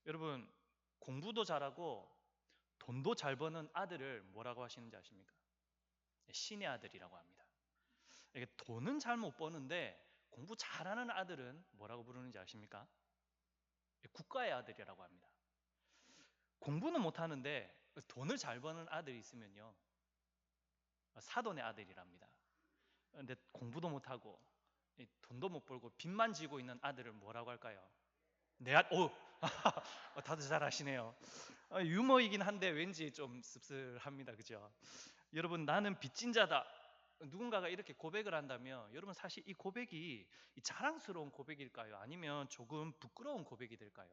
여러분, 공부도 잘하고 돈도 잘 버는 아들을 뭐라고 하시는지 아십니까? 신의 아들이라고 합니다. 이게 돈은 잘 못 버는데 공부 잘하는 아들은 뭐라고 부르는지 아십니까? 국가의 아들이라고 합니다. 공부는 못하는데 돈을 잘 버는 아들이 있으면요, 사돈의 아들이랍니다. 근데 공부도 못하고 돈도 못 벌고 빚만 지고 있는 아들을 뭐라고 할까요? 오, 다들 잘 아시네요. 유머이긴 한데 왠지 좀 씁쓸합니다. 그죠? 여러분, 나는 빚진 자다. 누군가가 이렇게 고백을 한다면 여러분, 사실 이 고백이 자랑스러운 고백일까요? 아니면 조금 부끄러운 고백이 될까요?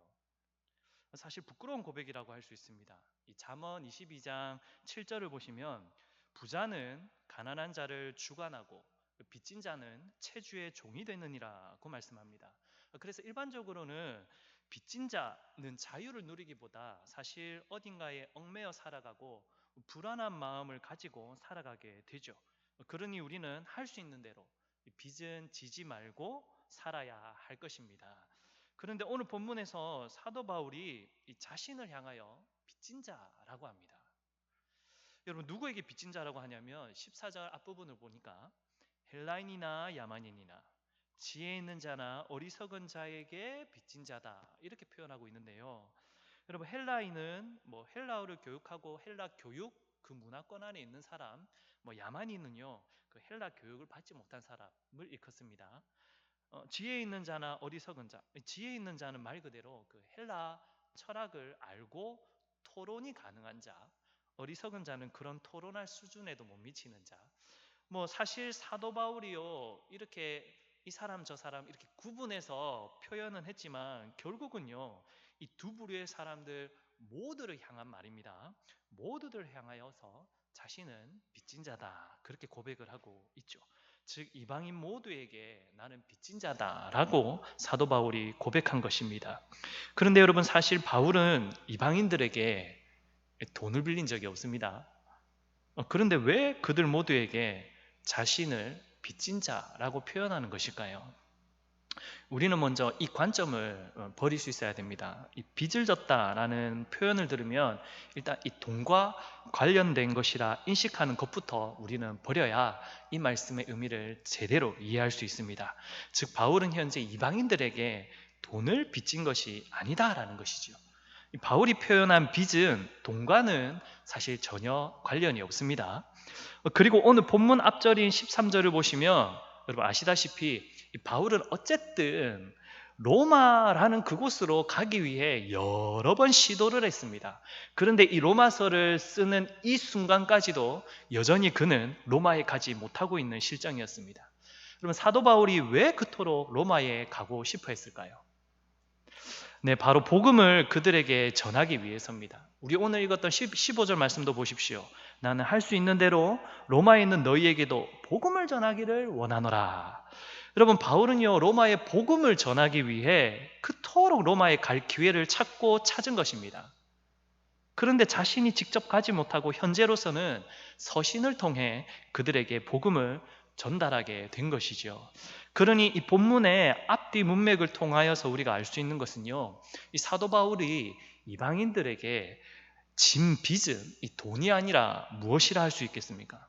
사실 부끄러운 고백이라고 할 수 있습니다. 이 잠언 22장 7절을 보시면 부자는 가난한 자를 주관하고 빚진 자는 채주의 종이 되느니라고 말씀합니다. 그래서 일반적으로는 빚진 자는 자유를 누리기보다 사실 어딘가에 얽매여 살아가고 불안한 마음을 가지고 살아가게 되죠. 그러니 우리는 할 수 있는 대로 빚은 지지 말고 살아야 할 것입니다. 그런데 오늘 본문에서 사도 바울이 이 자신을 향하여 빚진 자라고 합니다. 여러분, 누구에게 빚진 자라고 하냐면 14절 앞부분을 보니까 헬라인이나 야만인이나 지혜 있는 자나 어리석은 자에게 빚진 자다, 이렇게 표현하고 있는데요. 여러분, 헬라인은 헬라어를 교육하고 헬라 교육 그 문화권 안에 있는 사람, 야만인은요 그 헬라 교육을 받지 못한 사람을 일컫습니다. 지혜 있는 자나 어리석은 자, 지혜 있는 자는 말 그대로 그 헬라 철학을 알고 토론이 가능한 자, 어리석은 자는 그런 토론할 수준에도 못 미치는 자. 사실 사도 바울이요 이렇게 이 사람 저 사람 이렇게 구분해서 표현은 했지만 결국은요 이 두 부류의 사람들 모두를 향한 말입니다. 모두들 향하여서 자신은 빚진 자다, 그렇게 고백을 하고 있죠. 즉 이방인 모두에게 나는 빚진 자다라고 사도 바울이 고백한 것입니다. 그런데 여러분, 사실 바울은 이방인들에게 돈을 빌린 적이 없습니다. 그런데 왜 그들 모두에게 자신을 빚진 자라고 표현하는 것일까요? 우리는 먼저 이 관점을 버릴 수 있어야 됩니다. 이 빚을 졌다라는 표현을 들으면 일단 이 돈과 관련된 것이라 인식하는 것부터 우리는 버려야 이 말씀의 의미를 제대로 이해할 수 있습니다. 즉 바울은 현재 이방인들에게 돈을 빚진 것이 아니다라는 것이죠. 바울이 표현한 빚은 돈과는 사실 전혀 관련이 없습니다. 그리고 오늘 본문 앞절인 13절을 보시면 여러분 아시다시피 바울은 어쨌든 로마라는 그곳으로 가기 위해 여러 번 시도를 했습니다. 그런데 이 로마서를 쓰는 이 순간까지도 여전히 그는 로마에 가지 못하고 있는 실정이었습니다. 그러면 사도 바울이 왜 그토록 로마에 가고 싶어 했을까요? 네, 바로 복음을 그들에게 전하기 위해서입니다. 우리 오늘 읽었던 15절 말씀도 보십시오. 나는 할 수 있는 대로 로마에 있는 너희에게도 복음을 전하기를 원하노라. 여러분, 바울은요 로마에 복음을 전하기 위해 그토록 로마에 갈 기회를 찾은 것입니다. 그런데 자신이 직접 가지 못하고 현재로서는 서신을 통해 그들에게 복음을 전달하게 된 것이죠. 그러니 이 본문의 앞뒤 문맥을 통하여서 우리가 알 수 있는 것은요, 이 사도 바울이 이방인들에게 진 빚은 이 돈이 아니라 무엇이라 할 수 있겠습니까?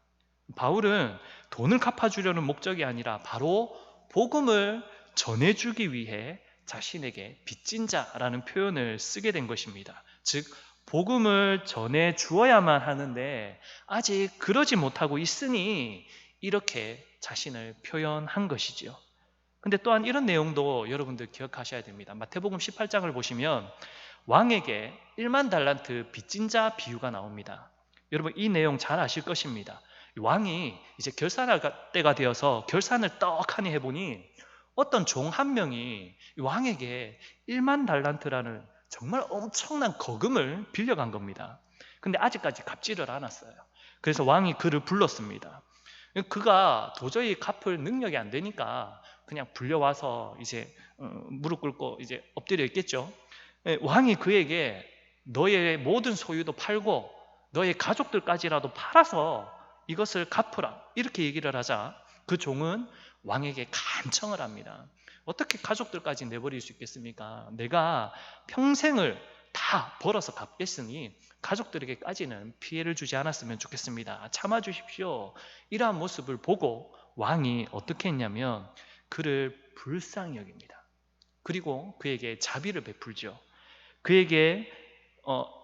바울은 돈을 갚아주려는 목적이 아니라 바로 복음을 전해주기 위해 자신에게 빚진 자라는 표현을 쓰게 된 것입니다. 즉 복음을 전해 주어야만 하는데 아직 그러지 못하고 있으니 이렇게 자신을 표현한 것이지요. 근데 또한 이런 내용도 여러분들 기억하셔야 됩니다. 마태복음 18장을 보시면 왕에게 1만 달란트 빚진 자 비유가 나옵니다. 여러분 이 내용 잘 아실 것입니다. 왕이 이제 결산할 때가 되어서 결산을 떡하니 해보니 어떤 종 한 명이 왕에게 1만 달란트라는 정말 엄청난 거금을 빌려간 겁니다. 근데 아직까지 갚지를 않았어요. 그래서 왕이 그를 불렀습니다. 그가 도저히 갚을 능력이 안 되니까 그냥 불려와서 이제 무릎 꿇고 이제 엎드려 있겠죠. 왕이 그에게 너의 모든 소유도 팔고 너의 가족들까지라도 팔아서 이것을 갚으라, 이렇게 얘기를 하자 그 종은 왕에게 간청을 합니다. 어떻게 가족들까지 내버릴 수 있겠습니까? 내가 평생을 다 벌어서 갚겠으니 가족들에게까지는 피해를 주지 않았으면 좋겠습니다. 참아주십시오. 이러한 모습을 보고 왕이 어떻게 했냐면 그를 불쌍히 여깁니다. 그리고 그에게 자비를 베풀죠. 그에게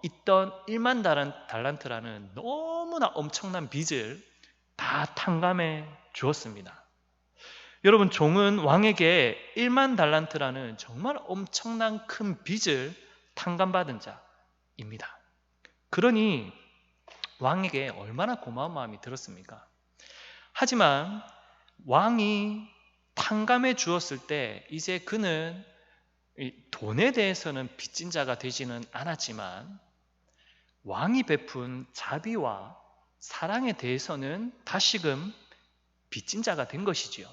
있던 1만 달란트라는 너무나 엄청난 빚을 다 탕감해 주었습니다. 여러분, 종은 왕에게 1만 달란트라는 정말 엄청난 큰 빚을 탕감받은 자입니다. 그러니 왕에게 얼마나 고마운 마음이 들었습니까? 하지만 왕이 탕감해 주었을 때 이제 그는 돈에 대해서는 빚진 자가 되지는 않았지만 왕이 베푼 자비와 사랑에 대해서는 다시금 빚진 자가 된 것이지요.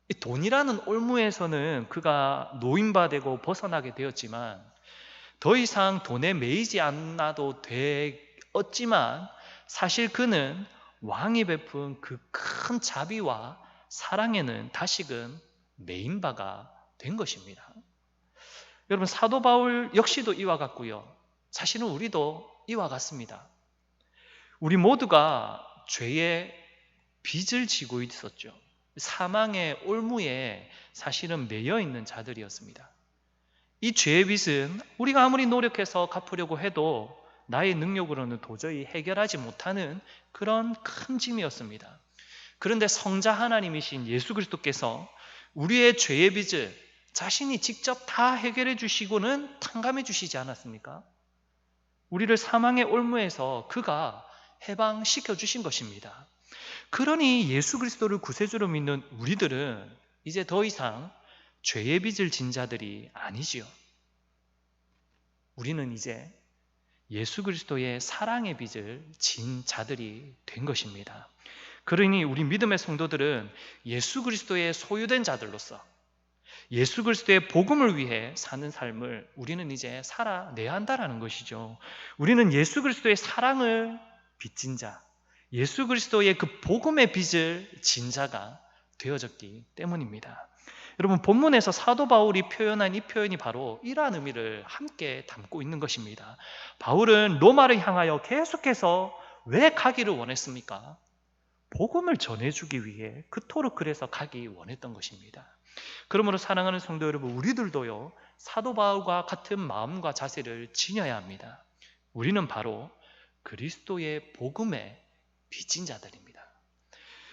이 돈이라는 올무에서는 그가 노임바되고 벗어나게 되었지만 더 이상 돈에 매이지 않아도 되었지만 사실 그는 왕이 베푼 그 큰 자비와 사랑에는 다시금 매인 바가 된 것입니다. 여러분, 사도 바울 역시도 이와 같고요. 사실은 우리도 이와 같습니다. 우리 모두가 죄의 빚을 지고 있었죠. 사망의 올무에 사실은 매여 있는 자들이었습니다. 이 죄의 빚은 우리가 아무리 노력해서 갚으려고 해도 나의 능력으로는 도저히 해결하지 못하는 그런 큰 짐이었습니다. 그런데 성자 하나님이신 예수 그리스도께서 우리의 죄의 빚을 자신이 직접 다 해결해 주시고는 탕감해 주시지 않았습니까? 우리를 사망의 올무에서 그가 해방시켜 주신 것입니다. 그러니 예수 그리스도를 구세주로 믿는 우리들은 이제 더 이상 죄의 빚을 진 자들이 아니지요. 우리는 이제 예수 그리스도의 사랑의 빚을 진 자들이 된 것입니다. 그러니 우리 믿음의 성도들은 예수 그리스도의 소유된 자들로서 예수 그리스도의 복음을 위해 사는 삶을 우리는 이제 살아내야 한다는 것이죠. 우리는 예수 그리스도의 사랑을 빚진 자, 예수 그리스도의 그 복음의 빚을 진 자가 되어졌기 때문입니다. 여러분, 본문에서 사도 바울이 표현한 이 표현이 바로 이러한 의미를 함께 담고 있는 것입니다. 바울은 로마를 향하여 계속해서 왜 가기를 원했습니까? 복음을 전해주기 위해 그토록 그래서 가기 원했던 것입니다. 그러므로 사랑하는 성도 여러분, 우리들도요 사도 바울과 같은 마음과 자세를 지녀야 합니다. 우리는 바로 그리스도의 복음에 빚진 자들입니다.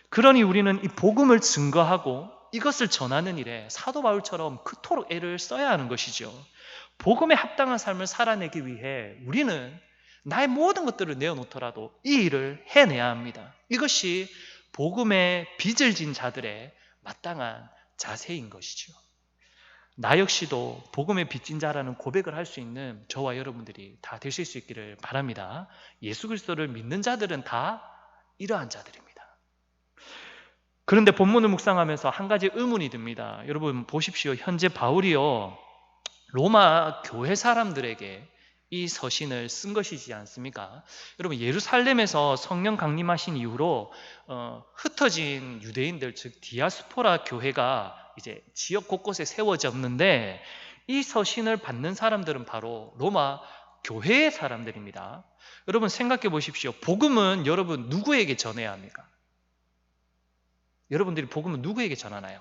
그러니 우리는 이 복음을 증거하고 이것을 전하는 일에 사도 바울처럼 그토록 애를 써야 하는 것이죠. 복음에 합당한 삶을 살아내기 위해 우리는 나의 모든 것들을 내어놓더라도 이 일을 해내야 합니다. 이것이 복음의 빚을 진 자들의 마땅한 자세인 것이죠. 나 역시도 복음의 빚진 자라는 고백을 할 수 있는 저와 여러분들이 다 되실 수 있기를 바랍니다. 예수 그리스도를 믿는 자들은 다 이러한 자들입니다. 그런데 본문을 묵상하면서 한 가지 의문이 듭니다. 여러분 보십시오. 현재 바울이요 로마 교회 사람들에게 이 서신을 쓴 것이지 않습니까? 여러분, 예루살렘에서 성령 강림하신 이후로 흩어진 유대인들, 즉 디아스포라 교회가 이제 지역 곳곳에 세워졌는데 이 서신을 받는 사람들은 바로 로마 교회의 사람들입니다. 여러분 생각해 보십시오. 복음은 여러분 누구에게 전해야 합니까? 여러분들이 복음은 누구에게 전하나요?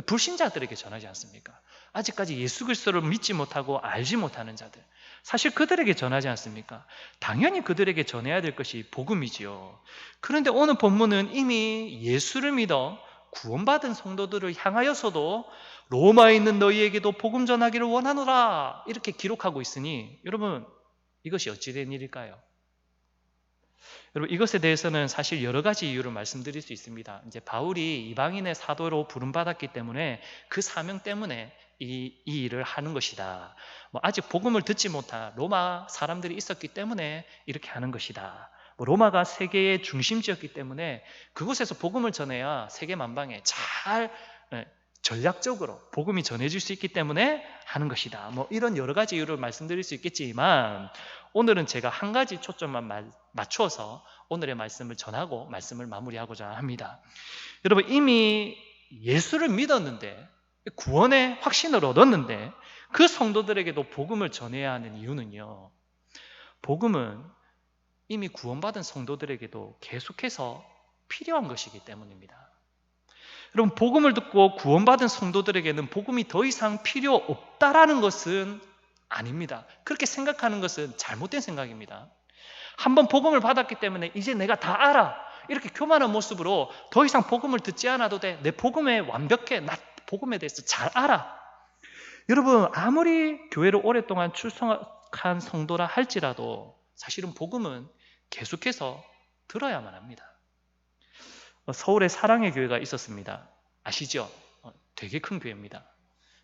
불신자들에게 전하지 않습니까? 아직까지 예수 그리스도를 믿지 못하고 알지 못하는 자들, 사실 그들에게 전하지 않습니까? 당연히 그들에게 전해야 될 것이 복음이지요. 그런데 오늘 본문은 이미 예수를 믿어 구원받은 성도들을 향하여서도 로마에 있는 너희에게도 복음 전하기를 원하노라 이렇게 기록하고 있으니 여러분 이것이 어찌된 일일까요? 여러분 이것에 대해서는 사실 여러 가지 이유를 말씀드릴 수 있습니다. 이제 바울이 이방인의 사도로 부름받았기 때문에 그 사명 때문에 이 일을 하는 것이다. 아직 복음을 듣지 못한 로마 사람들이 있었기 때문에 이렇게 하는 것이다. 로마가 세계의 중심지였기 때문에 그곳에서 복음을 전해야 세계 만방에 잘 전략적으로 복음이 전해질 수 있기 때문에 하는 것이다. 이런 여러 가지 이유를 말씀드릴 수 있겠지만 오늘은 제가 한 가지 초점만 맞춰서 오늘의 말씀을 전하고 말씀을 마무리하고자 합니다. 여러분 이미 예수를 믿었는데 구원의 확신을 얻었는데 그 성도들에게도 복음을 전해야 하는 이유는요, 복음은 이미 구원받은 성도들에게도 계속해서 필요한 것이기 때문입니다. 여러분, 복음을 듣고 구원받은 성도들에게는 복음이 더 이상 필요 없다라는 것은 아닙니다. 그렇게 생각하는 것은 잘못된 생각입니다. 한번 복음을 받았기 때문에 이제 내가 다 알아, 이렇게 교만한 모습으로 더 이상 복음을 듣지 않아도 돼, 내 복음에 완벽해, 나 복음에 대해서 잘 알아. 여러분, 아무리 교회를 오랫동안 출석한 성도라 할지라도 사실은 복음은 계속해서 들어야만 합니다. 서울에 사랑의 교회가 있었습니다. 아시죠? 되게 큰 교회입니다.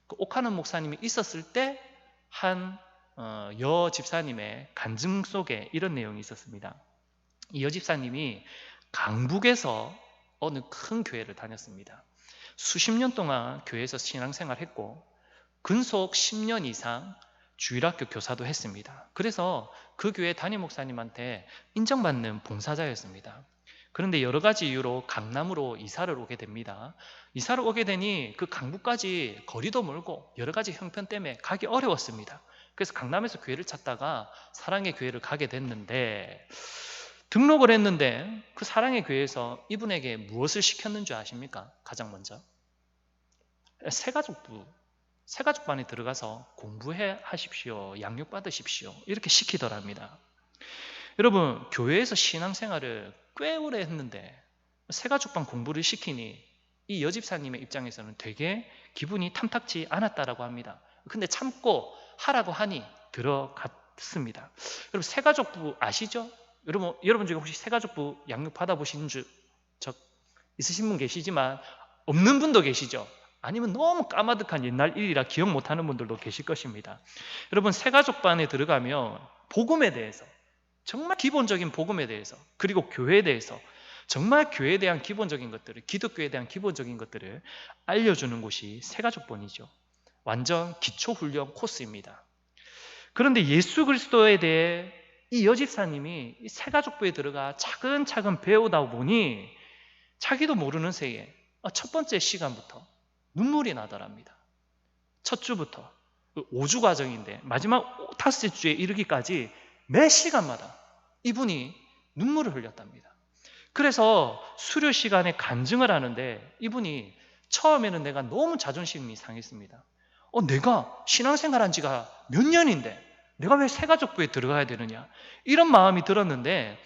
그 옥하는 목사님이 있었을 때 한 여 집사님의 간증 속에 이런 내용이 있었습니다. 이 여 집사님이 강북에서 어느 큰 교회를 다녔습니다. 수십 년 동안 교회에서 신앙생활했고 근속 10년 이상 주일학교 교사도 했습니다. 그래서 그 교회 담임 목사님한테 인정받는 봉사자였습니다. 그런데 여러 가지 이유로 강남으로 이사를 오게 됩니다. 이사를 오게 되니 그 강북까지 거리도 멀고 여러 가지 형편 때문에 가기 어려웠습니다. 그래서 강남에서 교회를 찾다가 사랑의 교회를 가게 됐는데, 등록을 했는데 그 사랑의 교회에서 이분에게 무엇을 시켰는 줄 아십니까? 가장 먼저 새가족반에 들어가서 공부해 하십시오, 양육 받으십시오, 이렇게 시키더랍니다. 여러분, 교회에서 신앙생활을 꽤 오래 했는데 새가족반 공부를 시키니 이 여집사님의 입장에서는 되게 기분이 탐탁지 않았다라고 합니다. 근데 참고 하라고 하니 들어갔습니다. 여러분, 새가족부 아시죠? 여러분 중에 혹시 새가족부 양육 받아보신 적 있으신 분 계시지만 없는 분도 계시죠? 아니면 너무 까마득한 옛날 일이라 기억 못하는 분들도 계실 것입니다. 여러분, 새가족반에 들어가면 복음에 대해서, 정말 기본적인 복음에 대해서, 그리고 교회에 대해서 정말 교회에 대한 기본적인 것들을, 기독교에 대한 기본적인 것들을 알려주는 곳이 새가족반이죠. 완전 기초훈련 코스입니다. 그런데 예수 그리스도에 대해 이 여집사님이 이 새가족부에 들어가 차근차근 배우다 보니 자기도 모르는 새에 첫 번째 시간부터 눈물이 나더랍니다. 첫 주부터 5주 과정인데 마지막 5주에 이르기까지 매 시간마다 이분이 눈물을 흘렸답니다. 그래서 수료 시간에 간증을 하는데 이분이 처음에는 내가 너무 자존심이 상했습니다. 내가 신앙생활한 지가 몇 년인데 내가 왜 새가족부에 들어가야 되느냐, 이런 마음이 들었는데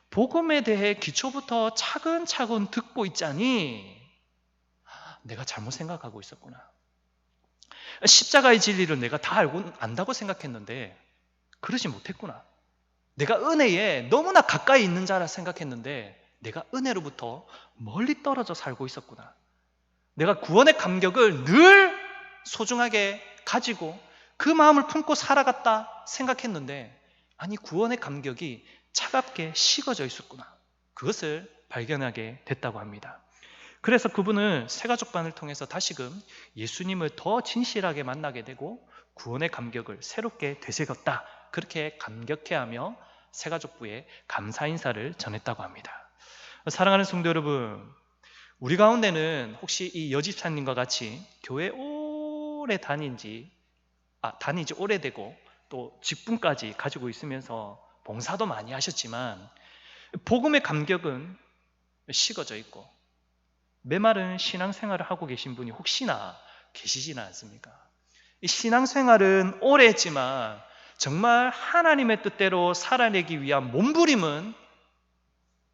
복음에 대해 기초부터 차근차근 듣고 있자니 내가 잘못 생각하고 있었구나. 십자가의 진리를 내가 다 안다고 생각했는데 그러지 못했구나. 내가 은혜에 너무나 가까이 있는 자라 생각했는데 내가 은혜로부터 멀리 떨어져 살고 있었구나. 내가 구원의 감격을 늘 소중하게 가지고 그 마음을 품고 살아갔다 생각했는데 아니, 구원의 감격이 차갑게 식어져 있었구나. 그것을 발견하게 됐다고 합니다. 그래서 그분은 새가족반을 통해서 다시금 예수님을 더 진실하게 만나게 되고 구원의 감격을 새롭게 되새겼다, 그렇게 감격해하며 새가족부에 감사 인사를 전했다고 합니다. 사랑하는 성도 여러분, 우리 가운데는 혹시 이 여집사님과 같이 교회 오래 다닌지 오래되고 또 직분까지 가지고 있으면서 봉사도 많이 하셨지만 복음의 감격은 식어져 있고 메마른 신앙생활을 하고 계신 분이 혹시나 계시지는 않습니까? 이 신앙생활은 오래 했지만 정말 하나님의 뜻대로 살아내기 위한 몸부림은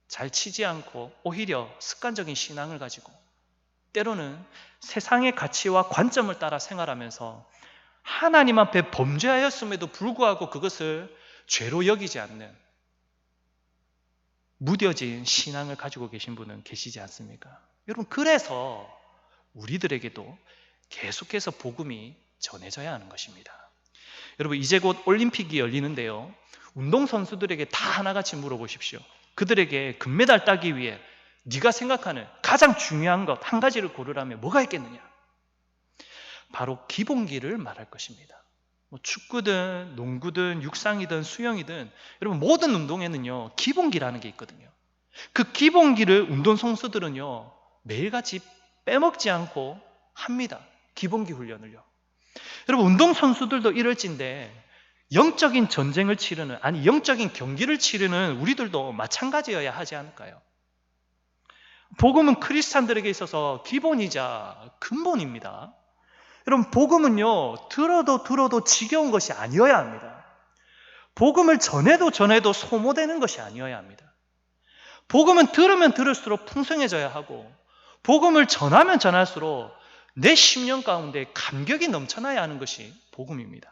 잘 치지 않고 오히려 습관적인 신앙을 가지고 때로는 세상의 가치와 관점을 따라 생활하면서 하나님 앞에 범죄하였음에도 불구하고 그것을 죄로 여기지 않는 무뎌진 신앙을 가지고 계신 분은 계시지 않습니까? 여러분, 그래서 우리들에게도 계속해서 복음이 전해져야 하는 것입니다. 여러분, 이제 곧 올림픽이 열리는데요, 운동선수들에게 다 하나같이 물어보십시오. 그들에게 금메달 따기 위해 네가 생각하는 가장 중요한 것 한 가지를 고르라면 뭐가 있겠느냐? 바로 기본기를 말할 것입니다. 축구든 농구든 육상이든 수영이든 여러분, 모든 운동에는요 기본기라는 게 있거든요. 그 기본기를 운동선수들은요 매일같이 빼먹지 않고 합니다. 기본기 훈련을요. 여러분, 운동선수들도 이럴진데 영적인 전쟁을 치르는, 아니 영적인 경기를 치르는 우리들도 마찬가지여야 하지 않을까요? 복음은 크리스찬들에게 있어서 기본이자 근본입니다. 여러분, 복음은요, 들어도 지겨운 것이 아니어야 합니다. 복음을 전해도 소모되는 것이 아니어야 합니다. 복음은 들으면 들을수록 풍성해져야 하고, 복음을 전하면 전할수록 내 심령 가운데 감격이 넘쳐나야 하는 것이 복음입니다.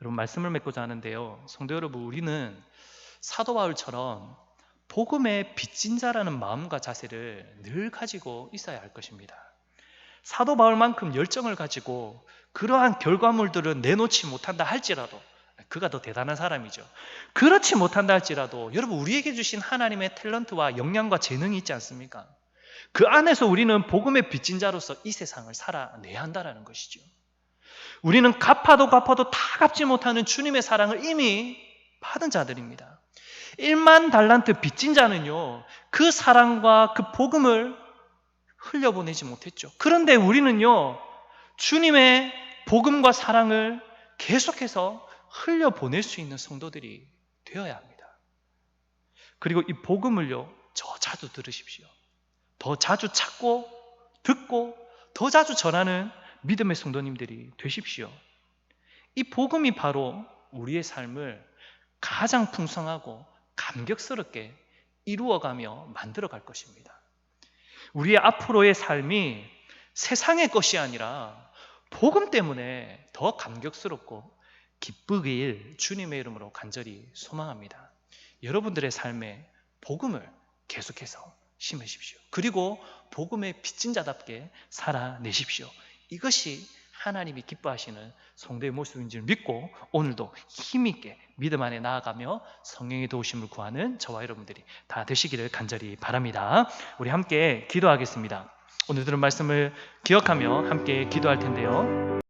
여러분, 말씀을 맺고자 하는데요, 성도 여러분, 우리는 사도 바울처럼 복음의 빚진 자라는 마음과 자세를 늘 가지고 있어야 할 것입니다. 사도 바울만큼 열정을 가지고 그러한 결과물들을 내놓지 못한다 할지라도, 그가 더 대단한 사람이죠. 그렇지 못한다 할지라도 여러분, 우리에게 주신 하나님의 탤런트와 역량과 재능이 있지 않습니까? 그 안에서 우리는 복음의 빚진 자로서 이 세상을 살아내야 한다는 것이죠. 우리는 갚아도 다 갚지 못하는 주님의 사랑을 이미 받은 자들입니다. 1만 달란트 빚진 자는요, 그 사랑과 그 복음을 흘려보내지 못했죠. 그런데 우리는요, 주님의 복음과 사랑을 계속해서 흘려보낼 수 있는 성도들이 되어야 합니다. 그리고 이 복음을요, 더 자주 들으십시오. 더 자주 찾고 듣고 더 자주 전하는 믿음의 성도님들이 되십시오. 이 복음이 바로 우리의 삶을 가장 풍성하고 감격스럽게 이루어가며 만들어갈 것입니다. 우리의 앞으로의 삶이 세상의 것이 아니라 복음 때문에 더 감격스럽고 기쁘길 주님의 이름으로 간절히 소망합니다. 여러분들의 삶에 복음을 계속해서 심으십시오. 그리고 복음의 빚진 자답게 살아내십시오. 이것이 하나님이 기뻐하시는 성도의 모습인 줄 믿고 오늘도 힘있게 믿음 안에 나아가며 성령의 도우심을 구하는 저와 여러분들이 다 되시기를 간절히 바랍니다. 우리 함께 기도하겠습니다. 오늘 들은 말씀을 기억하며 함께 기도할 텐데요.